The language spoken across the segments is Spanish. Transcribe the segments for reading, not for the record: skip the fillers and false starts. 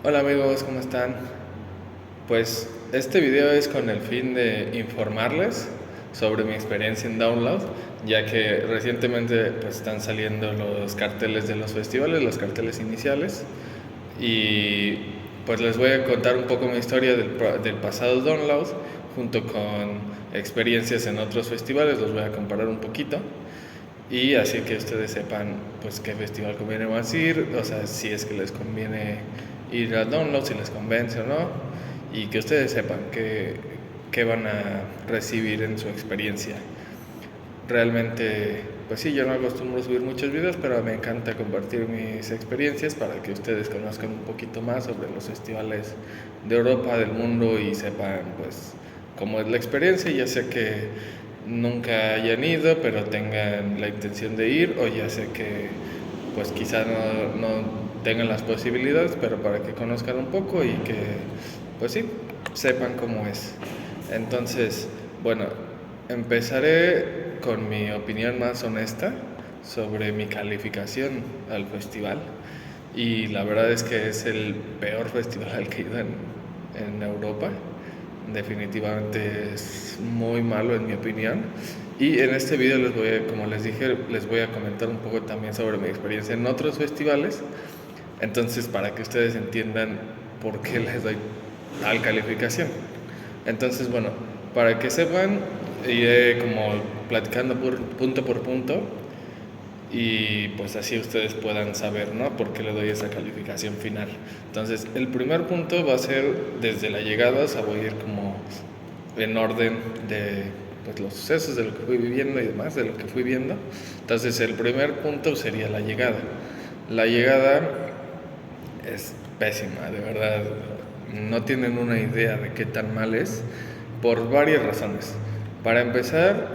Hola amigos, ¿cómo están? Pues este video es con el fin de informarles sobre mi experiencia en Download, ya que recientemente pues, están saliendo los carteles de los festivales, los carteles iniciales, y pues les voy a contar un poco mi historia del pasado Download junto con experiencias en otros festivales, los voy a comparar un poquito. Y así que ustedes sepan pues qué festival conviene más ir, o sea, si es que les conviene ir a Download, si les convence o no, y que ustedes sepan qué van a recibir en su experiencia. Realmente, pues sí, yo no acostumbro subir muchos videos, pero me encanta compartir mis experiencias para que ustedes conozcan un poquito más sobre los festivales de Europa, del mundo y sepan pues cómo es la experiencia, ya sea que nunca hayan ido, pero tengan la intención de ir, o ya sé que pues quizá no tengan las posibilidades, pero para que conozcan un poco y que pues sí, sepan cómo es. Entonces, bueno, empezaré con mi opinión más honesta sobre mi calificación al festival. Y la verdad es que es el peor festival al que he ido en Europa. Definitivamente es muy malo en mi opinión. Y en este video les voy a, como les dije, les voy a comentar un poco también sobre mi experiencia en otros festivales. Entonces, para que ustedes entiendan por qué les doy tal calificación. Entonces, bueno, para que sepan, iré como platicando punto por punto y pues así ustedes puedan saber, ¿no? Por qué le doy esa calificación final. Entonces, el primer punto va a ser desde la llegada, o sea, voy a ir como en orden de pues, los sucesos, de lo que fui viviendo y demás, de lo que fui viendo. Entonces, el primer punto sería la llegada. La llegada es pésima, de verdad. No tienen una idea de qué tan mal es por varias razones. Para empezar,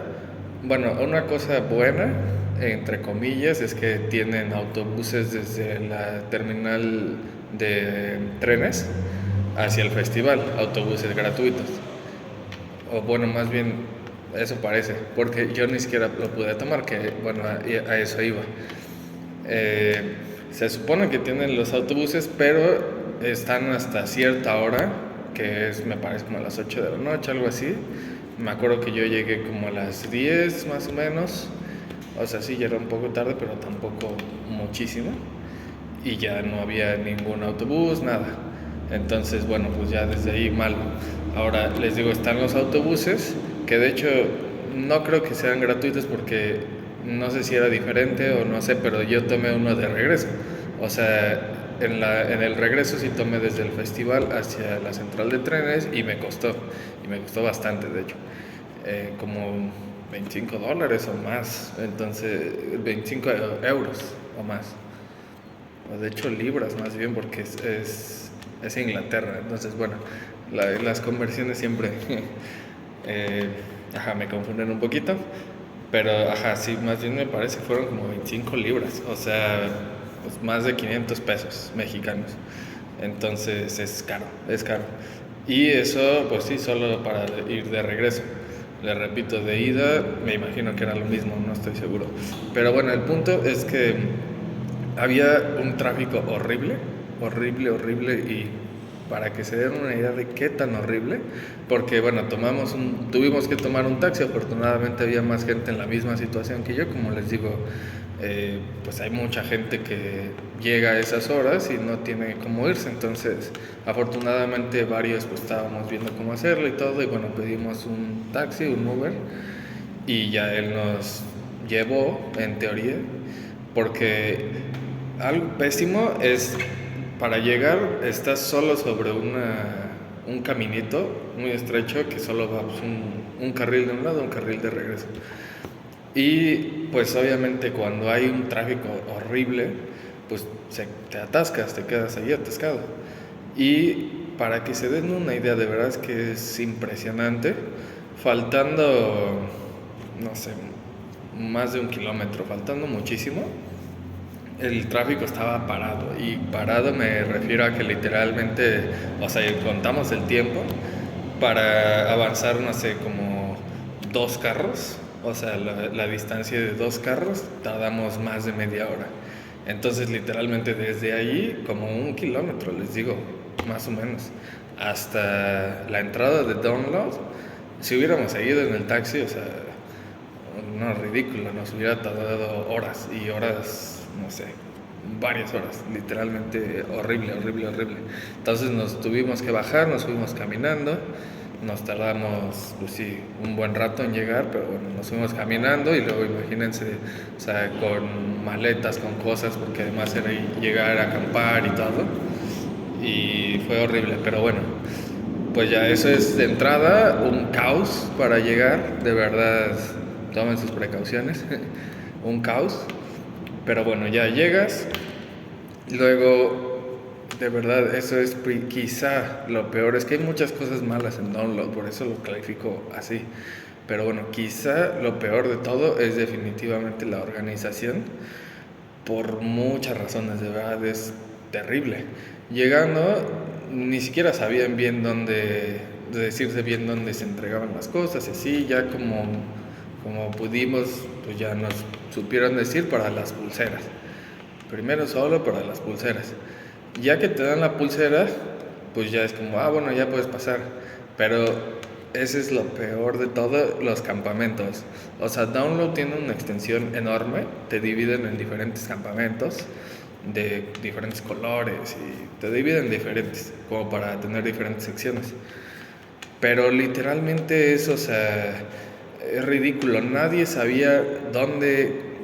bueno, una cosa buena, entre comillas, es que tienen autobuses desde la terminal de trenes hacia el festival, autobuses gratuitos. O bueno, más bien eso parece, porque yo ni siquiera lo pude tomar, que bueno, a eso iba. Eh, Se supone que tienen los autobuses, pero están hasta cierta hora, que es, me parece, como a las 8 de la noche, algo así. Me acuerdo que yo llegué como a las 10 más o menos. O sea, sí, ya era un poco tarde, pero tampoco muchísimo. Y ya no había ningún autobús, nada. Entonces, bueno, pues ya desde ahí mal. Ahora les digo, están los autobuses, que de hecho no creo que sean gratuitos porque no sé si era diferente o no sé, pero yo tomé uno de regreso. O sea, en el regreso sí tomé desde el festival hacia la central de trenes y me costó bastante, de hecho, como $25 o más, entonces 25 euros o más, o de hecho libras más bien, porque es Inglaterra, entonces bueno, las conversiones siempre eh, me confunden un poquito, pero sí, más bien me parece que fueron como 25 libras, o sea, pues más de 500 pesos mexicanos, entonces es caro, es caro. Y eso, pues sí, solo para ir de regreso. Le repito, de ida, me imagino que era lo mismo, no estoy seguro. Pero bueno, el punto es que había un tráfico horrible, horrible, horrible, y para que se den una idea de qué tan horrible, porque bueno, tuvimos que tomar un taxi, afortunadamente había más gente en la misma situación que yo, como les digo, pues hay mucha gente que llega a esas horas y no tiene cómo irse, entonces afortunadamente varios pues estábamos viendo cómo hacerlo y todo, y bueno, pedimos un taxi, un Uber, y ya él nos llevó, en teoría, porque algo pésimo es, para llegar estás solo sobre un caminito muy estrecho que solo va pues, un carril de un lado, un carril de regreso. Y pues obviamente cuando hay un tráfico horrible, pues te atascas, te quedas ahí atascado. Y para que se den una idea, de verdad es que es impresionante, faltando, no sé, más de 1 kilómetro, faltando muchísimo, el tráfico estaba parado. Y parado me refiero a que literalmente, o sea, contamos el tiempo para avanzar, no sé, como 2 carros, o sea, la distancia de 2 carros, tardamos más de media hora. Entonces literalmente desde ahí, como 1 kilómetro, les digo, más o menos, hasta la entrada de Download, si hubiéramos seguido en el taxi, o sea, no, ridículo, nos hubiera tardado horas y horas, no sé, varias horas, literalmente horrible, horrible, horrible. Entonces nos tuvimos que bajar, nos fuimos caminando, nos tardamos, pues sí, un buen rato en llegar, pero bueno, nos fuimos caminando y luego imagínense, o sea, con maletas, con cosas, porque además era llegar a acampar y todo, y fue horrible, pero bueno, pues ya eso es de entrada un caos para llegar, de verdad, tomen sus precauciones, un caos, pero bueno, ya llegas, luego, de verdad, eso es quizá lo peor, es que hay muchas cosas malas en Download, por eso lo califico así, pero bueno, quizá lo peor de todo es definitivamente la organización, por muchas razones, de verdad es terrible. Llegando, ni siquiera sabían bien dónde, decirse bien dónde se entregaban las cosas, y así, ya como pudimos, pues ya nos supieron decir para las pulseras. Primero solo para las pulseras. Ya que te dan la pulsera, pues ya es como, bueno, ya puedes pasar. Pero ese es lo peor de todo, los campamentos. O sea, Download tiene una extensión enorme, te dividen en diferentes campamentos de diferentes colores y te dividen diferentes, como para tener diferentes secciones. Pero literalmente eso, o sea, es ridículo. Nadie sabía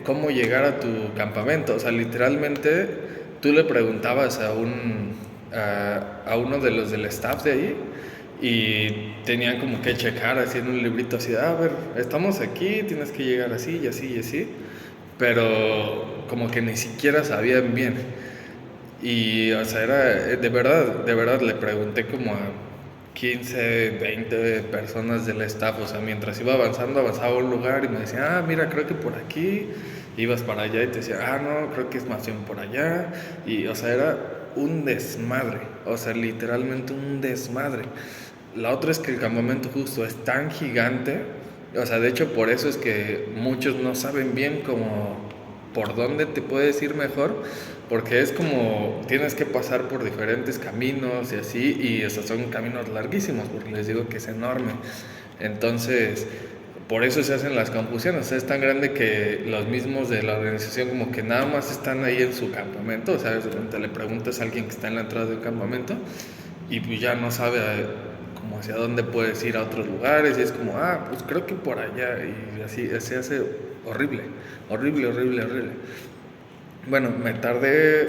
cómo llegar a tu campamento. O sea, literalmente tú le preguntabas a uno de los del staff de ahí y tenían como que checar así en un librito así, a ver, estamos aquí, tienes que llegar así y así y así. Pero como que ni siquiera sabían bien. Y, o sea, era, de verdad, le pregunté como a 15, 20 personas del staff, o sea, mientras iba avanzando, avanzaba a un lugar y me decía, mira, creo que por aquí, ibas para allá y te decía, no, creo que es más bien por allá, y, o sea, era un desmadre, o sea, literalmente un desmadre. La otra es que el campamento justo es tan gigante, o sea, de hecho por eso es que muchos no saben bien cómo por dónde te puedes ir mejor, porque es como tienes que pasar por diferentes caminos y así, y esos son caminos larguísimos, porque les digo que es enorme. Entonces, por eso se hacen las confusiones. O sea, es tan grande que los mismos de la organización como que nada más están ahí en su campamento. O sea, de repente le preguntas a alguien que está en la entrada del campamento y pues ya no sabe como hacia dónde puedes ir a otros lugares, y es como, pues creo que por allá, y así se hace horrible, horrible, horrible, horrible. Bueno, me tardé,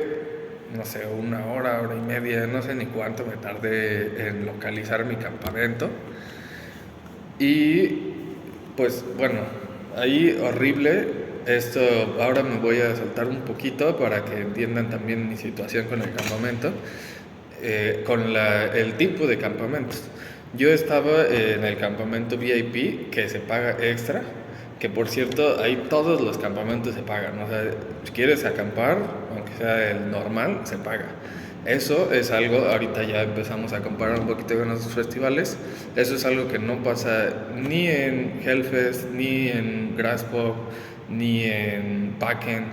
no sé, 1 hora, hora y media, no sé ni cuánto me tardé en localizar mi campamento. Y pues bueno, ahí horrible. Esto ahora me voy a saltar un poquito para que entiendan también mi situación con el campamento, con el tipo de campamentos. Yo estaba en el campamento VIP, que se paga extra, que por cierto, ahí todos los campamentos se pagan. O sea, si quieres acampar, aunque sea el normal, se paga. Eso es algo, ahorita ya empezamos a comparar un poquito con los festivales, eso es algo que no pasa ni en Hellfest, ni en Grasspop, ni en Packen.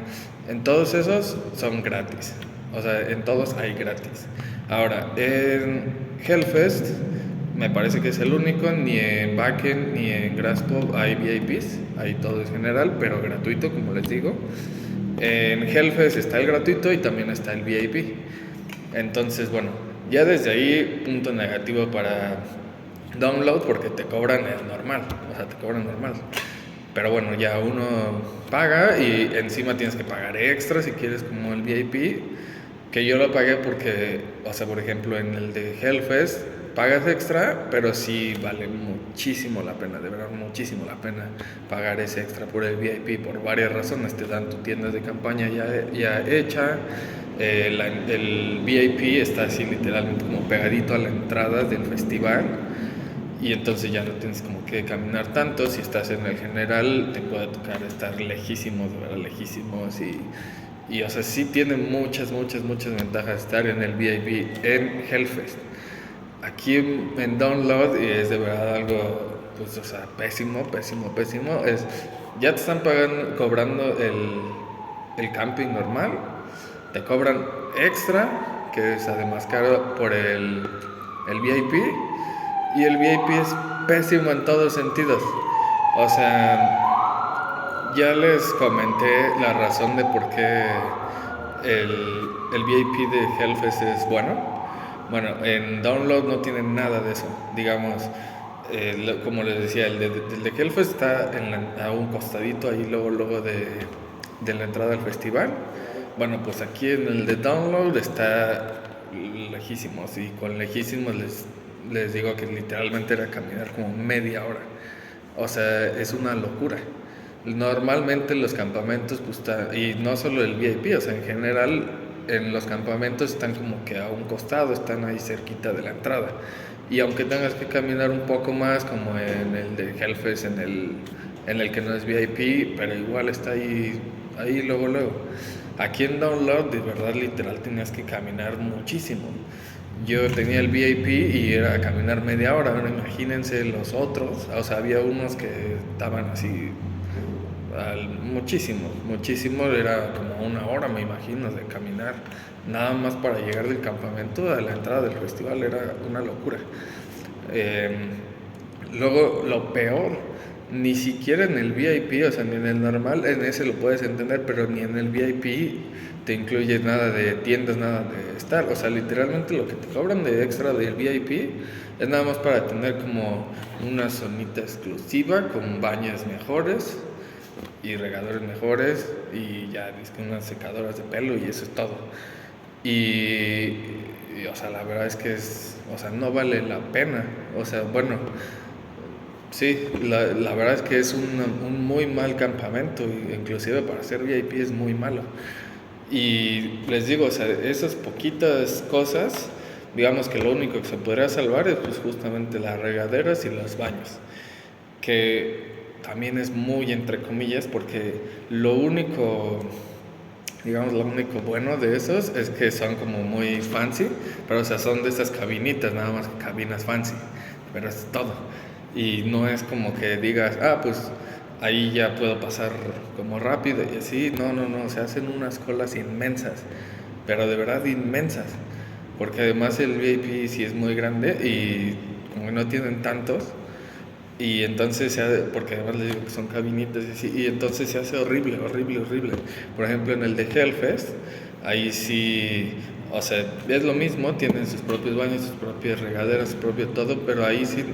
En todos esos son gratis, o sea, en todos hay gratis. Ahora, en Hellfest me parece que es el único, ni en Backen ni en Grasspop hay VIPs, hay todo en general, pero gratuito, como les digo. En Hellfest está el gratuito y también está el VIP. Entonces, bueno, ya desde ahí, punto negativo para Download, porque te cobran el normal, o sea, te cobran normal. Pero bueno, ya uno paga y encima tienes que pagar extra si quieres como el VIP, que yo lo pagué porque, o sea, por ejemplo, en el de Hellfest pagas extra, pero sí vale muchísimo la pena, de verdad, muchísimo la pena pagar ese extra por el VIP por varias razones. Te dan tu tienda de campaña ya hecha, el VIP está así literalmente como pegadito a la entrada del festival, y entonces ya no tienes como que caminar tanto. Si estás en el general te puede tocar estar lejísimos, de verdad, lejísimos, y o sea, sí tiene muchas ventajas estar en el VIP en Hellfest. Aquí en Download, y es de verdad algo, pues, o sea, pésimo, es, ya te están cobrando el camping normal, te cobran extra, que es además caro por el VIP, y el VIP es pésimo en todos sentidos. O sea, ya les comenté la razón de por qué el VIP de Hellfest es bueno. Bueno, en Download no tienen nada de eso. Digamos, como les decía, el de Hellfest está a un costadito ahí luego de la entrada al festival. Bueno, pues aquí en el de Download está lejísimos, y con lejísimos les digo que literalmente era caminar como media hora. O sea, es una locura. Normalmente los campamentos, pues y no solo el VIP, o sea, en general en los campamentos están como que a un costado, están ahí cerquita de la entrada. Y aunque tengas que caminar un poco más, como en el de Hellfest, en el que no es VIP, pero igual está ahí luego. Aquí en Download, de verdad, literal, tenías que caminar muchísimo. Yo tenía el VIP y era caminar media hora. Ahora imagínense los otros. O sea, había unos que estaban así muchísimo. Era como una hora, me imagino, de caminar. Nada más para llegar del campamento a la entrada del festival. Era una locura. Luego, lo peor, ni siquiera en el VIP, o sea, ni en el normal, en ese lo puedes entender, pero ni en el VIP te incluye nada de tiendas, nada de estar. O sea, literalmente lo que te cobran de extra del VIP es nada más para tener como una zonita exclusiva con baños mejores y regadores mejores y ya unas secadoras de pelo, y eso es todo. Y o sea, la verdad es que o sea, no vale la pena. O sea, bueno, sí, la verdad es que es un muy mal campamento, inclusive para ser VIP es muy malo. Y les digo, o sea, esas poquitas cosas, digamos que lo único que se podría salvar es pues justamente las regaderas y los baños, que también es muy entre comillas, porque lo único bueno de esos es que son como muy fancy, pero o sea, son de esas cabinitas, nada más que cabinas fancy, pero es todo. Y no es como que digas, pues ahí ya puedo pasar como rápido y así. No, se hacen unas colas inmensas, pero de verdad inmensas, porque además el VIP sí es muy grande y como que no tienen tantos, y entonces porque además les digo que son cabinitas y así, y entonces se hace horrible. Por ejemplo, en el de Hellfest, ahí sí, o sea, es lo mismo, tienen sus propios baños, sus propias regaderas, su propio todo, pero ahí sí,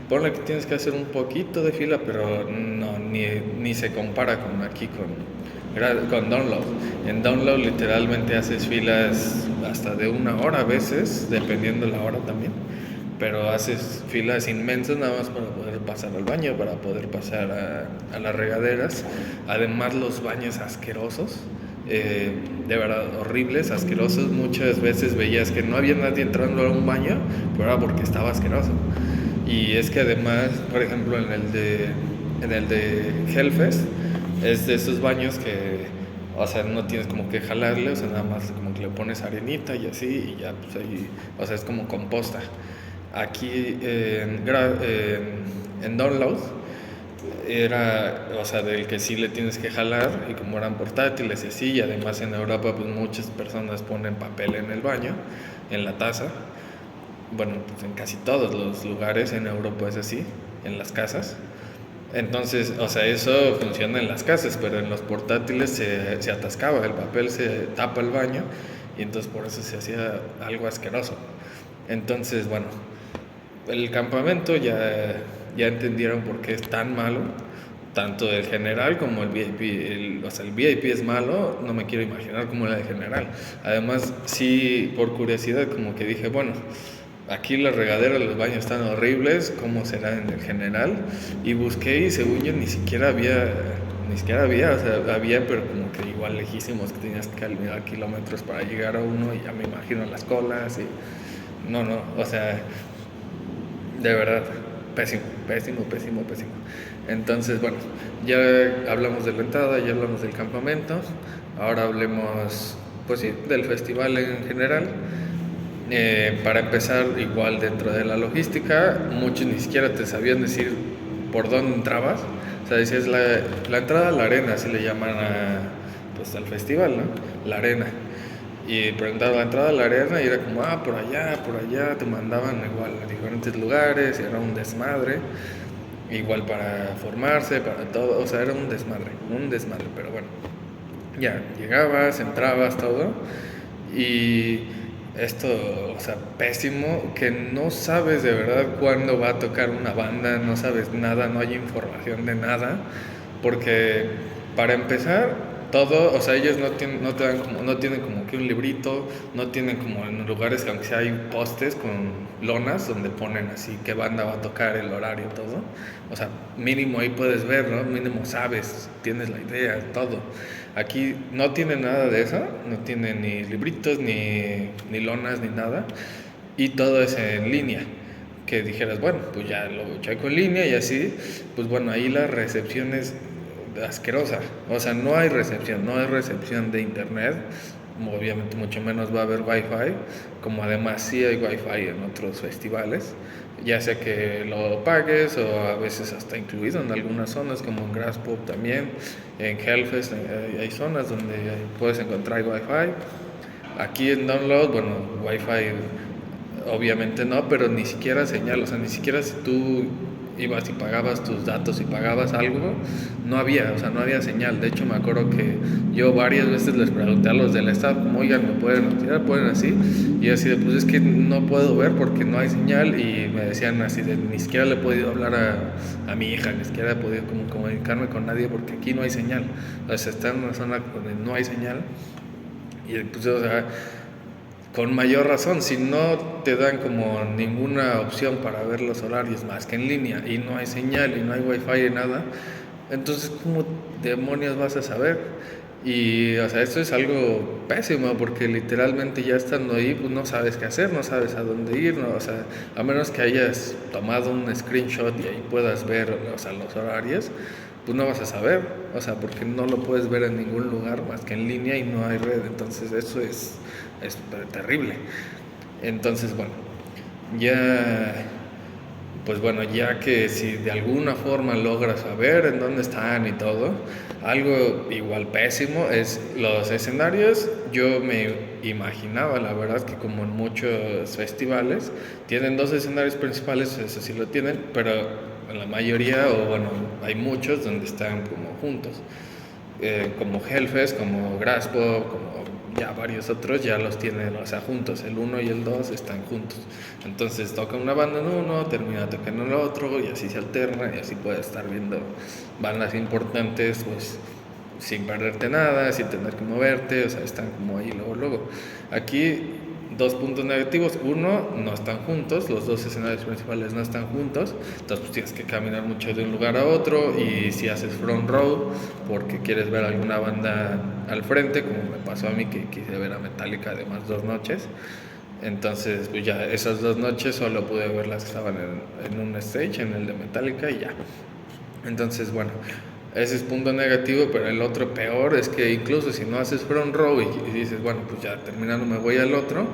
ponle que tienes que hacer un poquito de fila, pero no, ni se compara con aquí, con Download. En Download literalmente haces filas hasta de una hora a veces, dependiendo la hora también, pero haces filas inmensas nada más para poder pasar al baño, para poder pasar a las regaderas. Además, los baños asquerosos, de verdad horribles, asquerosos. Muchas veces veías que no había nadie entrando a un baño, pero era porque estaba asqueroso. Y es que además, por ejemplo, en el de Hellfest, es de esos baños que, o sea, no tienes como que jalarle, o sea, nada más como que le pones arenita y así, y ya, pues ahí, o sea, es como composta. Aquí en Download era, o sea, del que sí le tienes que jalar, y como eran portátiles y así, y además en Europa pues muchas personas ponen papel en el baño, en la taza. Bueno, pues en casi todos los lugares en Europa es así, en las casas. Entonces, o sea, eso funciona en las casas, pero en los portátiles se atascaba, el papel se tapa el baño, y entonces por eso se hacía algo asqueroso. Entonces, bueno, el campamento ya entendieron por qué es tan malo, tanto el general como el VIP. O sea, el VIP es malo, no me quiero imaginar cómo era el general. Además, sí, por curiosidad, como que dije, bueno, aquí las regaderas, los baños están horribles, ¿cómo será en el general? Y busqué, y según yo ni siquiera había, o sea, había, pero como que igual lejísimos, que tenías que caminar kilómetros para llegar a uno, y ya me imagino las colas, y no, o sea, de verdad, pésimo. Entonces, bueno, ya hablamos de la entrada, ya hablamos del campamento, ahora hablemos, pues sí, del festival en general. Para empezar, igual dentro de la logística, muchos ni siquiera te sabían decir por dónde entrabas. O sea, decías la entrada a la arena, así le llaman pues al festival, ¿no? La arena. y preguntaba la entrada a la arena y era como, por allá, te mandaban igual a diferentes lugares y era un desmadre, igual para formarse, para todo, o sea, era un desmadre, pero bueno, ya, llegabas, entrabas, todo, y esto, o sea, pésimo, que no sabes de verdad cuándo va a tocar una banda, no sabes nada, no hay información de nada, porque para empezar, todo, o sea, ellos no te dan como, no tienen como que un librito, no tienen como en lugares que aunque sea hay postes con lonas donde ponen así qué banda va a tocar, el horario, todo. O sea, mínimo ahí puedes ver, ¿no? Mínimo sabes, tienes la idea, todo. Aquí no tiene nada de eso, no tiene ni libritos, ni lonas, ni nada. Y todo es en línea. Que dijeras, bueno, pues ya lo checo en línea y así, pues bueno, ahí la recepción es asquerosa. O sea, no hay recepción, no hay recepción de internet. Obviamente mucho menos va a haber wifi, como además sí hay wifi en otros festivales, ya sea que lo pagues o a veces hasta incluido en algunas zonas como en Grass Pop también, en Hellfest hay zonas donde puedes encontrar wifi. Aquí en Download, bueno, wifi obviamente no, pero ni siquiera señal, o sea, ni siquiera si tú ibas y pagabas tus datos y pagabas algo, no había, o sea, no había señal. De hecho, me acuerdo que yo varias veces les pregunté a los del staff, como, oigan, ¿me pueden retirar? ¿Pueden así? Y así de, pues es que no puedo ver porque no hay señal, y me decían así de, ni siquiera le he podido hablar a mi hija, ni siquiera he podido como comunicarme con nadie porque aquí no hay señal. O sea, está en una zona donde no hay señal y pues, o sea, con mayor razón, si no te dan como ninguna opción para ver los horarios más que en línea y no hay señal y no hay wifi y nada, entonces ¿cómo demonios vas a saber? Y o sea, esto es algo pésimo porque literalmente ya estando ahí, pues no sabes qué hacer, no sabes a dónde ir, ¿no? O sea, a menos que hayas tomado un screenshot y ahí puedas ver, o sea, los horarios, pues no vas a saber, o sea, porque no lo puedes ver en ningún lugar más que en línea y no hay red, entonces eso es terrible. Entonces, bueno, ya, pues bueno, ya que si de alguna forma logras saber en dónde están y todo, algo igual pésimo es los escenarios. Yo me imaginaba, la verdad, que como en muchos festivales, tienen dos escenarios principales, eso sí lo tienen, pero en la mayoría, o bueno, hay muchos donde están como juntos. Como Hellfest, como Graspo, como ya varios otros ya los tienen, o sea, juntos, el 1 y el 2 están juntos. Entonces toca una banda en uno, termina tocando en el otro y así se alterna y así puedes estar viendo bandas importantes pues sin perderte nada, sin tener que moverte, o sea, están como ahí luego. Aquí dos puntos negativos: uno, no están juntos, los dos escenarios principales no están juntos, entonces pues tienes que caminar mucho de un lugar a otro, y si haces front row porque quieres ver alguna banda al frente, como me pasó a mí que quise ver a Metallica además 2 noches, entonces pues ya esas 2 noches solo pude ver las que estaban en un stage, en el de Metallica, y ya. Entonces, bueno, ese es punto negativo, pero el otro peor es que incluso si no haces front row y dices, bueno, pues ya terminando me voy al otro,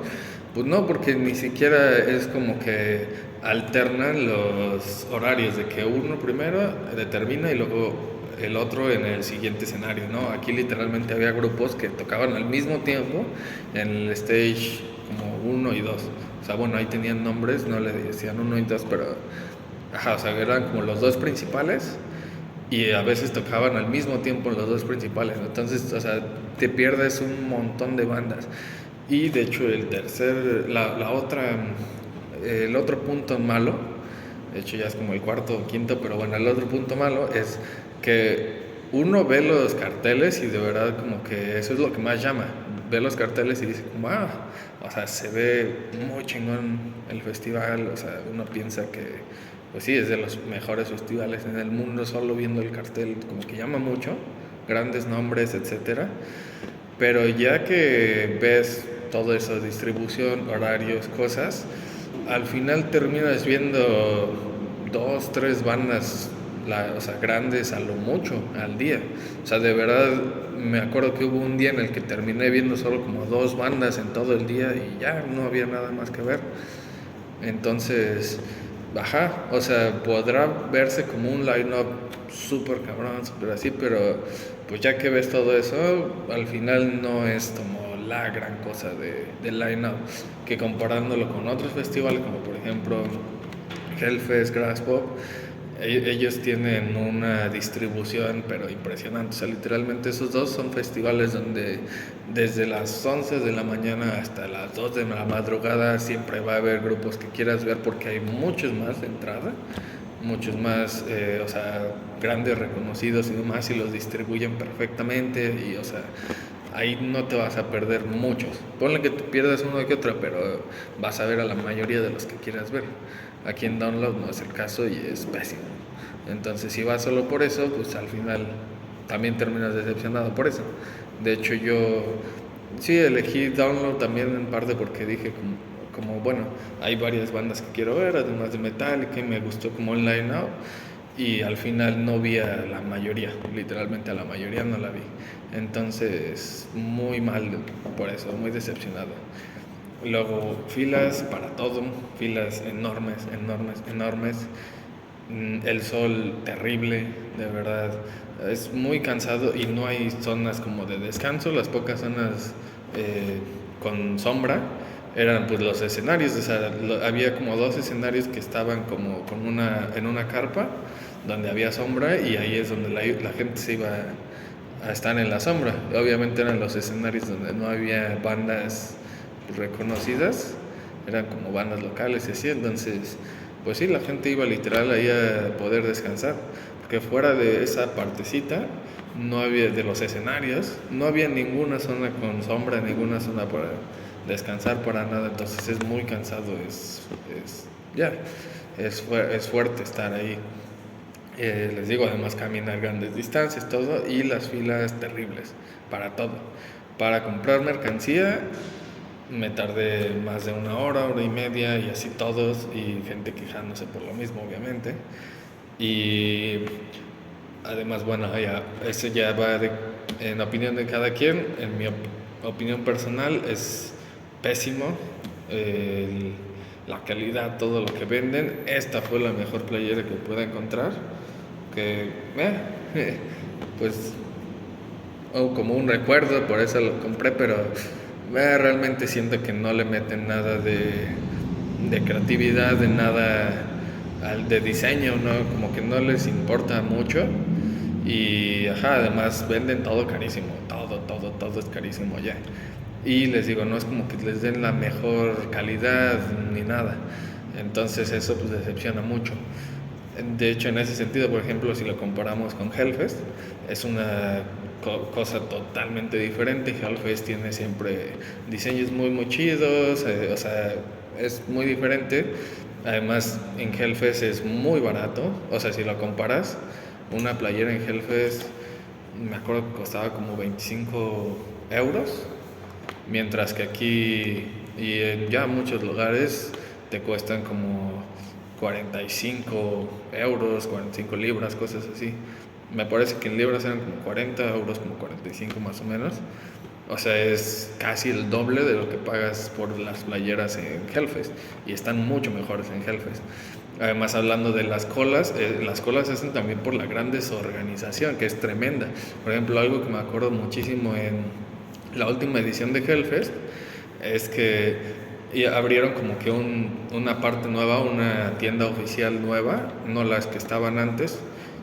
pues no, porque ni siquiera es como que alternan los horarios, de que uno primero determina y luego el otro en el siguiente escenario, ¿no? Aquí literalmente había grupos que tocaban al mismo tiempo en el stage como 1 y 2. O sea, bueno, ahí tenían nombres, no le decían 1 y 2, pero ajá, o sea, eran como los dos principales y a veces tocaban al mismo tiempo en los dos principales, ¿no? Entonces, o sea, te pierdes un montón de bandas. Y de hecho el otro punto malo, de hecho ya es como el cuarto o quinto, pero bueno, el otro punto malo es que uno ve los carteles y de verdad como que eso es lo que más llama. Ve los carteles y dice como, o sea, se ve muy chingón el festival, o sea, uno piensa que, pues sí, es de los mejores festivales en el mundo, solo viendo el cartel como que llama mucho, grandes nombres, etcétera. Pero ya que ves todo eso, distribución, horarios, cosas, al final terminas viendo 2, 3 bandas, o sea, grandes a lo mucho al día. O sea, de verdad me acuerdo que hubo un día en el que terminé viendo solo como 2 bandas en todo el día y ya no había nada más que ver. Entonces, ajá, o sea, podrá verse como un line-up súper cabrón, súper así, pero pues ya que ves todo eso, al final no es como la gran cosa de line-up, que comparándolo con otros festivales como por ejemplo Hellfest, Graspop, ellos tienen una distribución pero impresionante. O sea, literalmente esos dos son festivales donde desde las 11 de la mañana hasta las 2 de la madrugada siempre va a haber grupos que quieras ver, porque hay muchos más de entrada, muchos más, o sea, grandes reconocidos y demás, y los distribuyen perfectamente. Y o sea, ahí no te vas a perder muchos. Ponle que te pierdas uno que otro, pero vas a ver a la mayoría de los que quieras ver. Aquí en Download no es el caso y es pésimo. Entonces, si vas solo por eso, pues al final también terminas decepcionado por eso. De hecho, yo sí elegí Download también en parte porque dije como bueno, hay varias bandas que quiero ver, además de Metallica, y me gustó como el line-up. Y al final no vi a la mayoría, literalmente a la mayoría no la vi. Entonces, muy mal por eso, muy decepcionado. Luego, filas para todo, filas enormes, enormes, enormes. El sol terrible, de verdad. Es muy cansado y no hay zonas como de descanso. Las pocas zonas con sombra eran pues los escenarios. O sea, había como 2 escenarios que estaban como en una carpa donde había sombra, y ahí es donde la gente se iba a estar en la sombra. Obviamente eran los escenarios donde no había bandas reconocidas, eran como bandas locales y así. Entonces pues sí, la gente iba literal ahí a poder descansar, porque fuera de esa partecita no había, de los escenarios, no había ninguna zona con sombra, ninguna zona para descansar, para nada. Entonces es muy cansado, es fuerte estar ahí. Les digo, además caminar grandes distancias, todo, y las filas terribles para todo. Para comprar mercancía me tardé más de 1 hora, 1 hora y media, y así todos, y gente quejándose por lo mismo, obviamente. Y además, bueno, ya, eso ya va en opinión de cada quien. En mi opinión personal es pésimo la calidad, todo lo que venden. Esta fue la mejor playera que pude encontrar, que pues como un recuerdo, por eso lo compré, pero realmente siento que no le meten nada de creatividad, de nada de diseño, ¿no? Como que no les importa mucho. Y además venden todo carísimo, todo es carísimo ya. Y les digo, no es como que les den la mejor calidad ni nada. Entonces eso pues decepciona mucho. De hecho, en ese sentido, por ejemplo, si lo comparamos con Hellfest, es una cosa totalmente diferente. Hellfest tiene siempre diseños muy chidos, o sea, es muy diferente. Además, en Hellfest es muy barato. O sea, si lo comparas, una playera en Hellfest, me acuerdo que costaba como 25 euros, mientras que aquí y en ya muchos lugares te cuestan como 45 euros, 45 libras, cosas así. Me parece que en libras eran como 40 euros, como 45 más o menos. O sea, es casi el doble de lo que pagas por las playeras en Hellfest, y están mucho mejores en Hellfest. Además, hablando de las colas se hacen también por la gran desorganización, que es tremenda. Por ejemplo, algo que me acuerdo muchísimo en la última edición de Hellfest es que abrieron como que una parte nueva, una tienda oficial nueva, no las que estaban antes.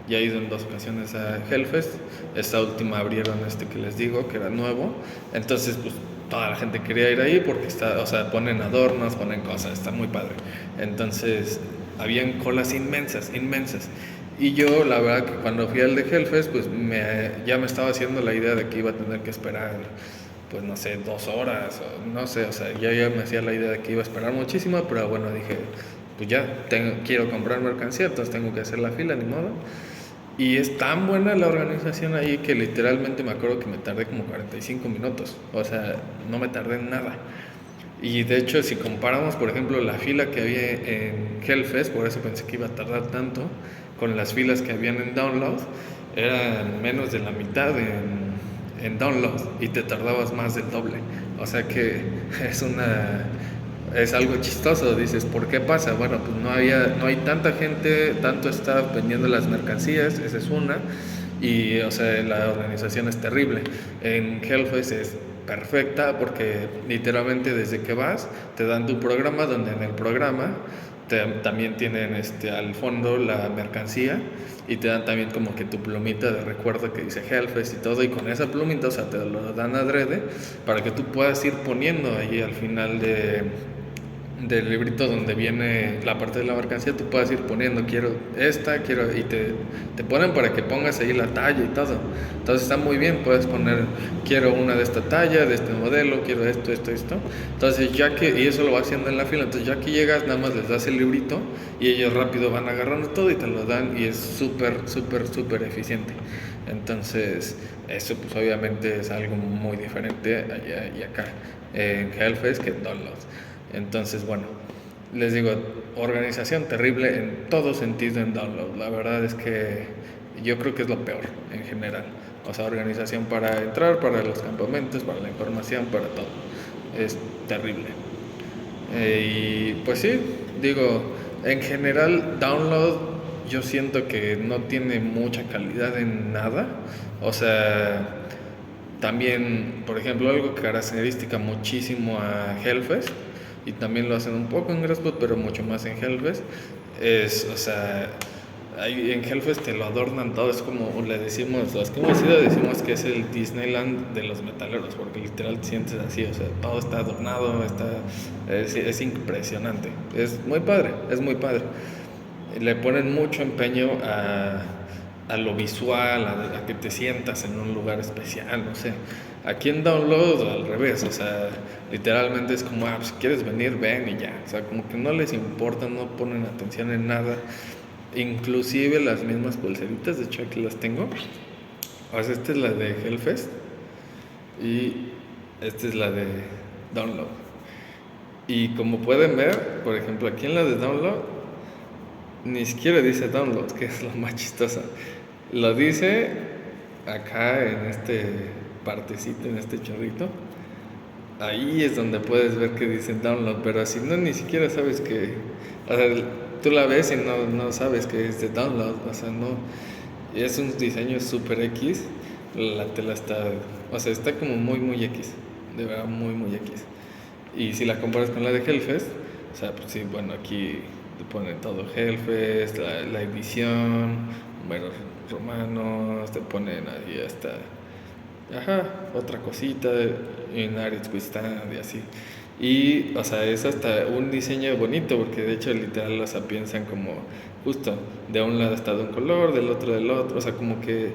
Ya he ido en 2 ocasiones a Hellfest. Esta última abrieron que les digo, que era nuevo. Entonces, pues toda la gente quería ir ahí porque o sea, ponen adornos, ponen cosas, está muy padre. Entonces, habían colas inmensas. Y yo, la verdad, que cuando fui al de Hellfest, pues ya me estaba haciendo la idea de que iba a tener que esperar, pues no sé, 2 horas, o no sé, o sea, ya me hacía la idea de que iba a esperar muchísimo, pero bueno, dije, pues ya quiero comprar mercancía, entonces tengo que hacer la fila, ni modo. Y es tan buena la organización ahí que literalmente me acuerdo que me tardé como 45 minutos. O sea, no me tardé en nada. Y de hecho, si comparamos, por ejemplo, la fila que había en Hellfest, por eso pensé que iba a tardar tanto, con las filas que habían en Download, eran menos de la mitad en Download, y te tardabas más del doble. O sea que es algo chistoso. Dices, ¿por qué pasa? Bueno, pues no hay tanta gente, tanto staff vendiendo las mercancías, esa es una. Y o sea, la organización es terrible. En Hellfest es perfecta, porque literalmente desde que vas te dan tu programa, donde en el programa también tienen al fondo la mercancía, y te dan también como que tu plumita de recuerdo que dice Hellfest y todo, y con esa plumita, o sea, te lo dan adrede para que tú puedas ir poniendo ahí al final del librito donde viene la parte de la mercancía, tú puedes ir poniendo, quiero esta, quiero, y te ponen para que pongas ahí la talla y todo. Entonces está muy bien, puedes poner, quiero una de esta talla, de este modelo, quiero esto. Entonces y eso lo va haciendo en la fila, entonces ya que llegas, nada más les das el librito y ellos rápido van agarrando todo y te lo dan, y es súper eficiente. Entonces eso pues obviamente es algo muy diferente allá y acá en Hellfest que en Downloads. Entonces, bueno, les digo, organización terrible en todo sentido en Download. La verdad es que yo creo que es lo peor en general. O sea, organización para entrar, para los campamentos, para la información, para todo. Es terrible. Y pues sí, digo, en general Download yo siento que no tiene mucha calidad en nada. O sea, también, por ejemplo, algo que característica muchísimo a Hellfest, y también lo hacen un poco en Grassboot, pero mucho más en Hellfest, es, o sea, ahí en Hellfest te lo adornan todo, es como le decimos, los que hemos ido decimos que es el Disneyland de los metaleros, porque literal te sientes así, o sea, todo está adornado, es impresionante, es muy padre. Le ponen mucho empeño a lo visual, a que te sientas en un lugar especial, no sé. Aquí en Download al revés, o sea, literalmente es como, pues, si quieres venir, ven y ya. O sea, como que no les importa, no ponen atención en nada. Inclusive las mismas pulseritas, de hecho aquí las tengo. O sea, esta es la de Hellfest y esta es la de Download. Y como pueden ver, por ejemplo, aquí en la de Download, ni siquiera dice Download, que es lo más chistoso. Lo dice acá en este partecito, en este chorrito. Ahí es donde puedes ver que dice Download, pero si no, ni siquiera sabes que... O sea, tú la ves y no sabes que es de Download, o sea, no... Es un diseño super X, la tela está... O sea, está como muy X, de verdad muy X. Y si la comparas con la de Hellfest, o sea, pues sí, bueno, aquí te ponen todo Hellfest, la edición, números romanos, te ponen ahí hasta, otra cosita, en Aritz Stand y así. Y, o sea, es hasta un diseño bonito, porque de hecho literal, o sea, piensan como justo, de un lado está de un color, del otro, o sea, como que,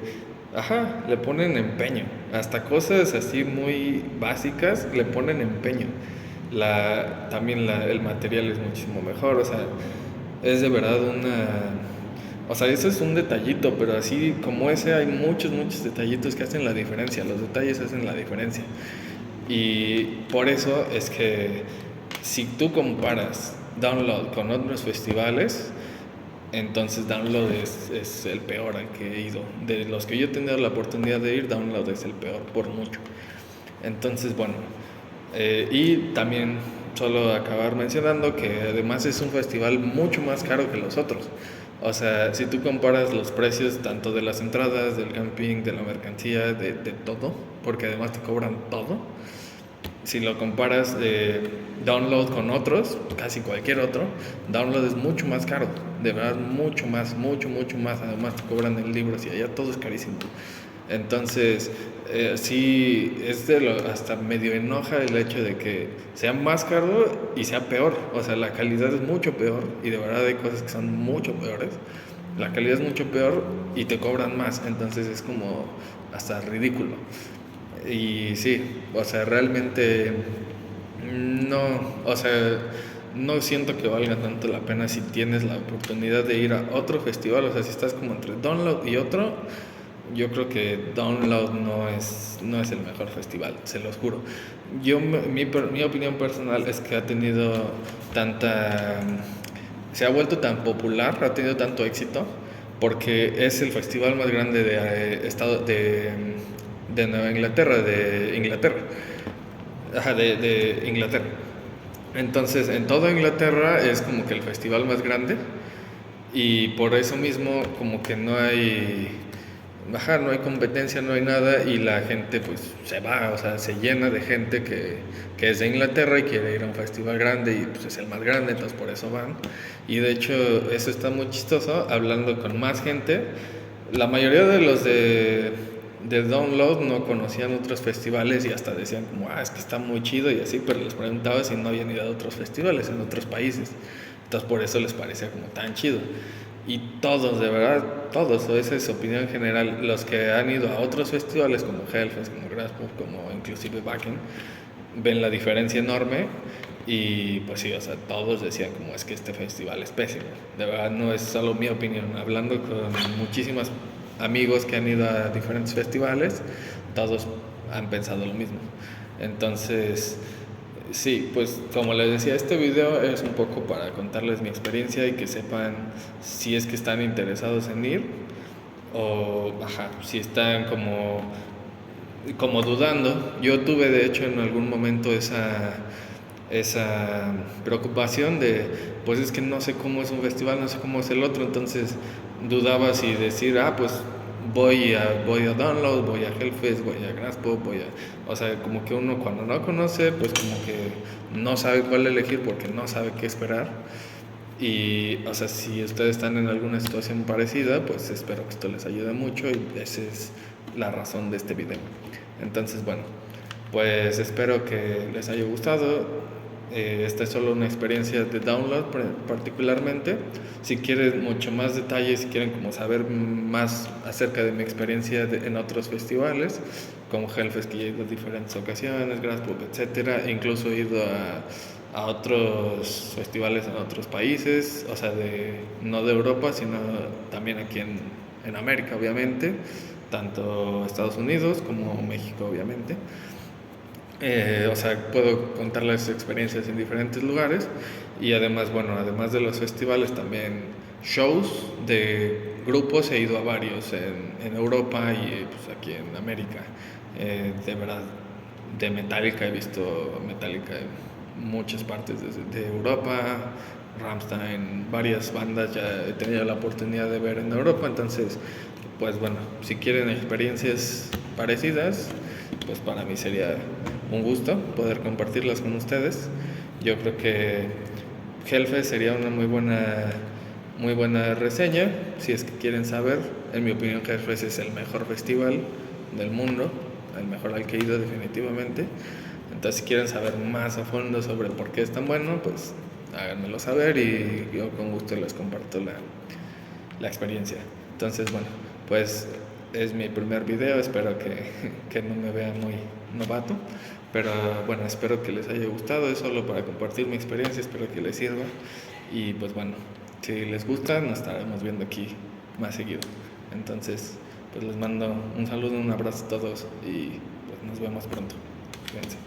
le ponen empeño, hasta cosas así muy básicas le ponen empeño. También el material es muchísimo mejor, o sea, es de verdad o sea, eso es un detallito, pero así como ese hay muchos detallitos que hacen la diferencia, los detalles hacen la diferencia. Y por eso es que si tú comparas Download con otros festivales, entonces Download es el peor al que he ido. De los que yo he tenido la oportunidad de ir, Download es el peor por mucho. Entonces, bueno, y también solo acabar mencionando que además es un festival mucho más caro que los otros. O sea, si tú comparas los precios tanto de las entradas, del camping, de la mercancía, de todo, porque además te cobran todo. Si lo comparas Download con otros, casi cualquier otro, Download es mucho más caro, de verdad mucho más. Además te cobran el libro, y allá todo es carísimo. Entonces, sí, hasta medio enoja el hecho de que sea más caro y sea peor. O sea, la calidad es mucho peor, y de verdad hay cosas que son mucho peores. La calidad es mucho peor y te cobran más, entonces es como hasta ridículo. Y sí, o sea, realmente no, o sea, no siento que valga tanto la pena si tienes la oportunidad de ir a otro festival. O sea, si estás como entre Download y otro, yo creo que Download no es el mejor festival, se los juro. Mi opinión personal es que ha tenido se ha vuelto tan popular, ha tenido tanto éxito, porque es el festival más grande de Nueva Inglaterra, de Inglaterra. De Inglaterra. Entonces, en toda Inglaterra es como que el festival más grande, y por eso mismo como que ajá, no hay competencia, no hay nada y la gente pues se va, o sea, se llena de gente que es de Inglaterra y quiere ir a un festival grande y pues es el más grande, entonces por eso van. Y de hecho eso está muy chistoso, hablando con más gente, la mayoría de los de Download no conocían otros festivales y hasta decían como, es que está muy chido y así, pero les preguntaba si no habían ido a otros festivales en otros países. Entonces por eso les parecía como tan chido. Y todos, de verdad, todos, esa es su opinión general, los que han ido a otros festivales como Hellfest, como Graspop, como inclusive Wacken, ven la diferencia enorme y pues sí, o sea, todos decían como es que este festival es pésimo. De verdad no es solo mi opinión, hablando con muchísimos amigos que han ido a diferentes festivales, todos han pensado lo mismo. Entonces, sí, pues como les decía, este video es un poco para contarles mi experiencia y que sepan si es que están interesados en ir o, ajá, si están como dudando. Yo tuve de hecho en algún momento esa preocupación de, pues es que no sé cómo es un festival, no sé cómo es el otro, entonces dudaba si decir, pues voy a Download, voy a Hellfest, voy a Graspop, o sea, como que uno cuando no conoce, pues como que no sabe cuál elegir porque no sabe qué esperar. Y, o sea, si ustedes están en alguna situación parecida, pues espero que esto les ayude mucho y esa es la razón de este video. Entonces, bueno, pues espero que les haya gustado. Esta es solo una experiencia de Download particularmente. Si quieren mucho más detalles, si quieren como saber más acerca de mi experiencia en otros festivales, como Hellfest, que he ido a diferentes ocasiones, Graspop, etcétera, e incluso he ido a otros festivales en otros países, o sea, no de Europa, sino también aquí en América, obviamente, tanto Estados Unidos como México, obviamente. O sea, puedo contarles experiencias en diferentes lugares y además, bueno, además de los festivales, también shows de grupos, he ido a varios en Europa y pues aquí en América. De verdad, de Metallica he visto Metallica en muchas partes de Europa, Rammstein, varias bandas ya he tenido la oportunidad de ver en Europa, entonces, pues bueno, si quieren experiencias parecidas, pues para mí sería un gusto poder compartirlas con ustedes. Yo creo que Hellfest sería una muy buena reseña, si es que quieren saber. En mi opinión, Hellfest es el mejor festival del mundo, el mejor al que he ido definitivamente. Entonces, si quieren saber más a fondo sobre por qué es tan bueno, pues háganmelo saber y yo con gusto les comparto la experiencia. Entonces, bueno, pues es mi primer video, espero que no me vean muy novato, pero bueno, espero que les haya gustado, es solo para compartir mi experiencia, espero que les sirva y pues bueno, si les gusta nos estaremos viendo aquí más seguido. Entonces, pues les mando un saludo, un abrazo a todos y pues nos vemos pronto. Cuídense.